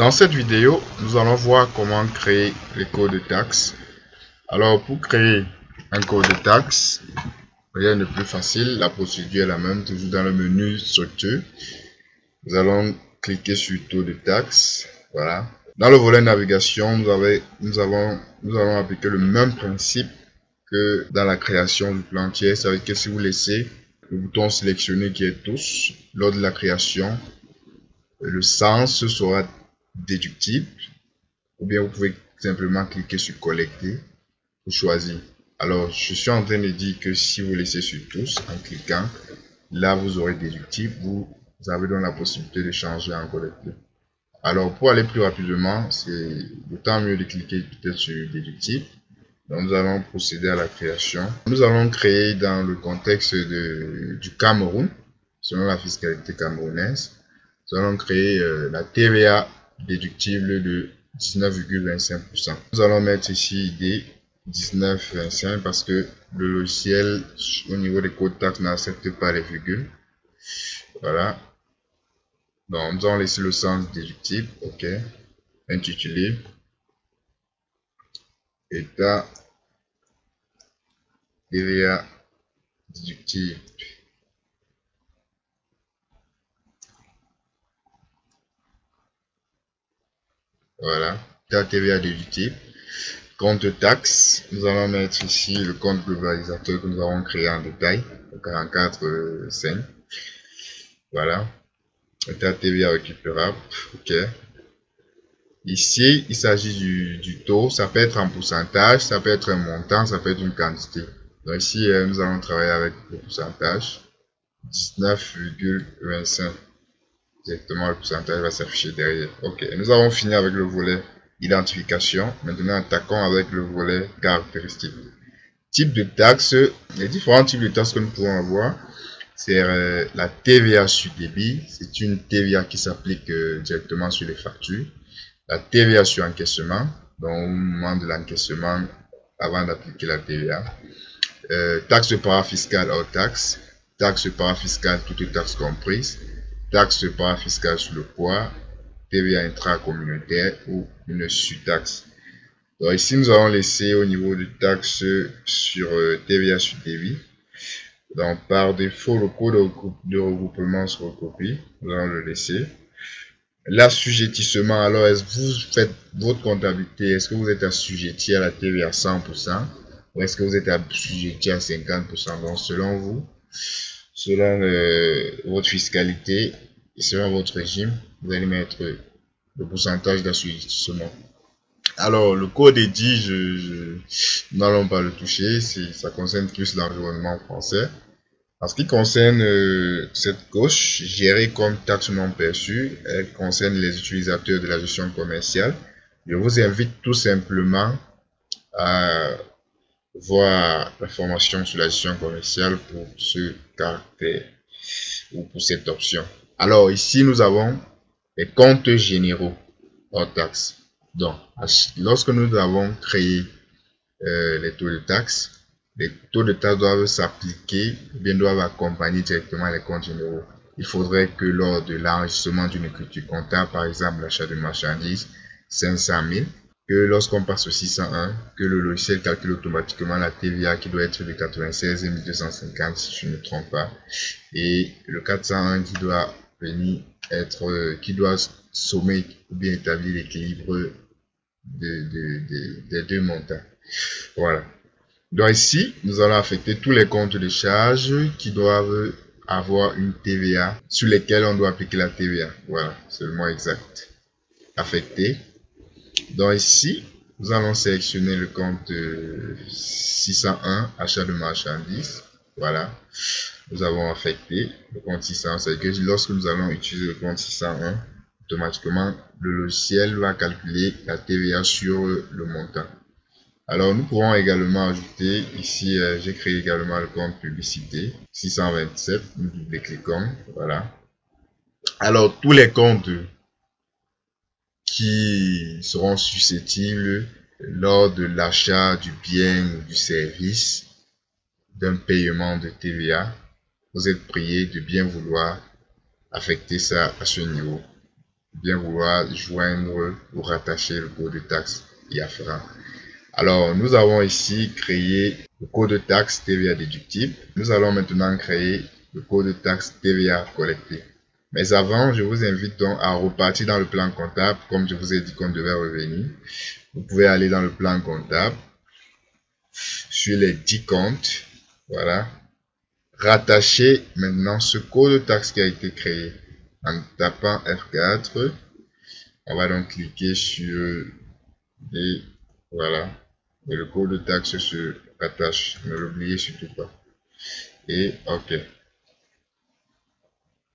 Dans cette vidéo, nous allons voir comment créer les codes de taxes. Alors, pour créer un code de taxe, rien de plus facile. La procédure est la même, toujours dans le menu structure. Nous allons cliquer sur taux de taxe. Voilà. Dans le volet navigation, nous allons appliquer le même principe que dans la création du plantier. Ça veut dire que si vous laissez le bouton sélectionner qui est tous, lors de la création, le sens sera déductible, ou bien vous pouvez simplement cliquer sur collecter pour choisir. Alors, je suis en train de dire que si vous laissez sur tous en cliquant, là vous aurez déductible, vous avez donc la possibilité de changer en collecter. Alors, pour aller plus rapidement, c'est d'autant mieux de cliquer peut-être sur déductible. Donc, nous allons procéder à la création. Nous allons créer dans le contexte du Cameroun, selon la fiscalité camerounaise. Nous allons créer la TVA déductible de 19,25%. Nous allons mettre ici ID 19,25 parce que le logiciel au niveau des codes taxes n'accepte pas les virgules. Voilà. Donc, nous allons laisser le sens déductible. OK. Intitulé. État TVA déductible. Voilà. État TVA déductible. Compte taxe. Nous allons mettre ici le compte globalisateur que nous avons créé en détail. 44,5. Voilà. État TVA récupérable. OK. Ici, il s'agit du taux. Ça peut être en pourcentage, ça peut être un montant, ça peut être une quantité. Donc ici, nous allons travailler avec le pourcentage. 19,25. Directement, le pourcentage va s'afficher derrière. OK. Nous avons fini avec le volet identification. Maintenant, attaquons avec le volet caractéristiques. Type de taxe. Les différents types de taxes que nous pouvons avoir, c'est la TVA sur débit. C'est une TVA qui s'applique directement sur les factures. La TVA sur encaissement, donc au moment de l'encaissement, avant d'appliquer la TVA. Taxe parafiscale hors taxe, taxe parafiscale toutes taxes comprises, taxe parafiscale sur le poids, TVA intracommunautaire ou une surtaxe. Donc ici, nous allons laisser au niveau de taxe sur TVA sur débit. Donc par défaut, le code de regroupement se recopie. Nous allons le laisser. L'assujettissement, alors est-ce que vous faites votre comptabilité, est-ce que vous êtes assujetti à la TVA à 100% ou est-ce que vous êtes assujetti à 50%? Donc selon vous, selon votre fiscalité et selon votre régime, vous allez mettre le pourcentage d'assujettissement. Alors le code est dit, nous n'allons pas le toucher, ça concerne plus l'environnement français. En ce qui concerne cette coche, gérée comme taxe non perçue, elle concerne les utilisateurs de la gestion commerciale. Je vous invite tout simplement à voir la formation sur la gestion commerciale pour ce caractère ou pour cette option. Alors ici, nous avons les comptes généraux hors taxe. Donc, lorsque nous avons créé les taux de taxe, les taux de taxe doivent s'appliquer ou bien doivent accompagner directement les comptes généraux. Il faudrait que lors de l'enregistrement d'une écriture comptable, par exemple l'achat de marchandises, 500 000, que lorsqu'on passe au 601, que le logiciel calcule automatiquement la TVA qui doit être de 96 250 si je ne me trompe pas, et le 401 qui doit venir qui doit sommer ou bien établir l'équilibre des deux montants. Voilà. Donc ici, nous allons affecter tous les comptes de charges qui doivent avoir une TVA, sur lesquels on doit appliquer la TVA. Voilà, c'est le mot exact. Affecter. Donc ici, nous allons sélectionner le compte 601, achat de marchandises. Voilà. Nous avons affecté le compte 601. C'est-à-dire que lorsque nous allons utiliser le compte 601, automatiquement, le logiciel va calculer la TVA sur le montant. Alors, nous pourrons également ajouter, ici, j'ai créé également le compte publicité, 627, nous double-cliquons, voilà. Alors, tous les comptes qui seront susceptibles lors de l'achat du bien ou du service d'un paiement de TVA, vous êtes prié de bien vouloir affecter ça à ce niveau. bien vouloir joindre ou rattacher le code de taxe IAFRA. Alors, nous avons ici créé le code de taxe TVA déductible. Nous allons maintenant créer le code de taxe TVA collecté. Mais avant, je vous invite donc à repartir dans le plan comptable, comme je vous ai dit qu'on devait revenir. Vous pouvez aller dans le plan comptable, sur les 10 comptes, voilà. Rattacher maintenant ce code de taxe qui a été créé. En tapant F4, on va donc cliquer sur et voilà. Et le code de taxe se rattache. Ne l'oubliez surtout pas. Et OK.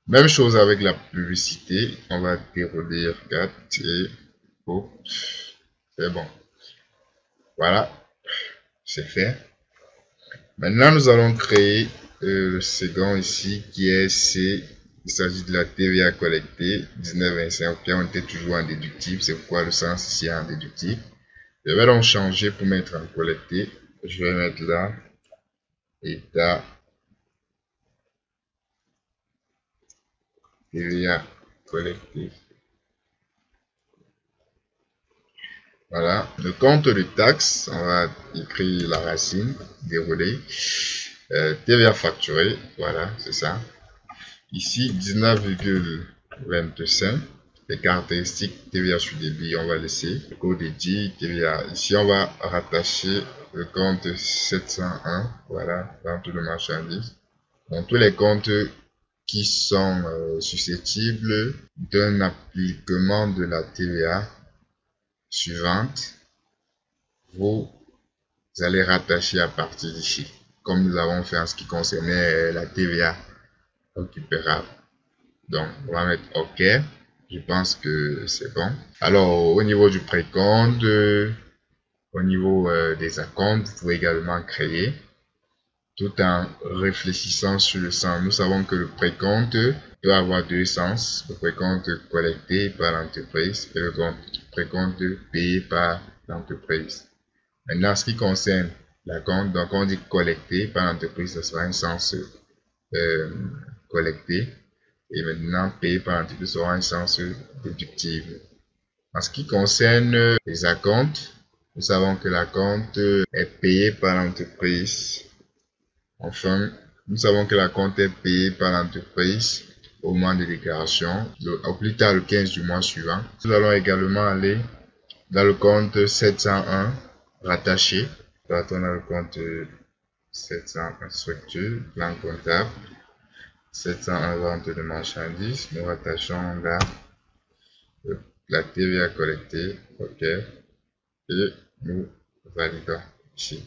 Même chose avec la publicité. On va dérouler F4 et oh, c'est bon. Voilà. C'est fait. Maintenant, nous allons créer le second ici qui est C. Il s'agit de la TVA collectée 19,25. OK, on était toujours en déductible. C'est pourquoi le sens ici est en déductible. Je vais donc changer pour mettre en collecté. Je vais mettre là état TVA collecté. Voilà, le compte de taxe, on va écrire la racine, dérouler. TVA facturé, voilà, c'est ça. Ici, 19,25. Les caractéristiques TVA sur débit, on va laisser. Le code dit TVA. Ici, on va rattacher le compte 701, voilà, vente de marchandises. Donc, tous les comptes qui sont susceptibles d'un appliquement de la TVA suivante, vous allez rattacher à partir d'ici, comme nous avons fait en ce qui concernait la TVA récupérable. Donc, on va mettre OK. Je pense que c'est bon. Alors, au niveau du précompte, au niveau des acomptes, vous pouvez également créer tout en réfléchissant sur le sens. Nous savons que le précompte peut avoir deux sens. Le précompte collecté par l'entreprise et le précompte payé par l'entreprise. Maintenant, en ce qui concerne l'acompte, donc on dit collecté par l'entreprise, ce sera un sens collecté. Et maintenant, payé par l'entreprise sera un sens déductible. En ce qui concerne les acomptes, nous savons que l'acompte est payé par l'entreprise. Enfin, nous savons que l'acompte est payé par l'entreprise au moment de déclaration, au plus tard le 15 du mois suivant. Nous allons également aller dans le compte 701, rattaché. Partons dans le compte 701 structure, plan comptable. 701 vente de marchandises. Nous rattachons là la TVA collectée. OK. Et nous validons ici.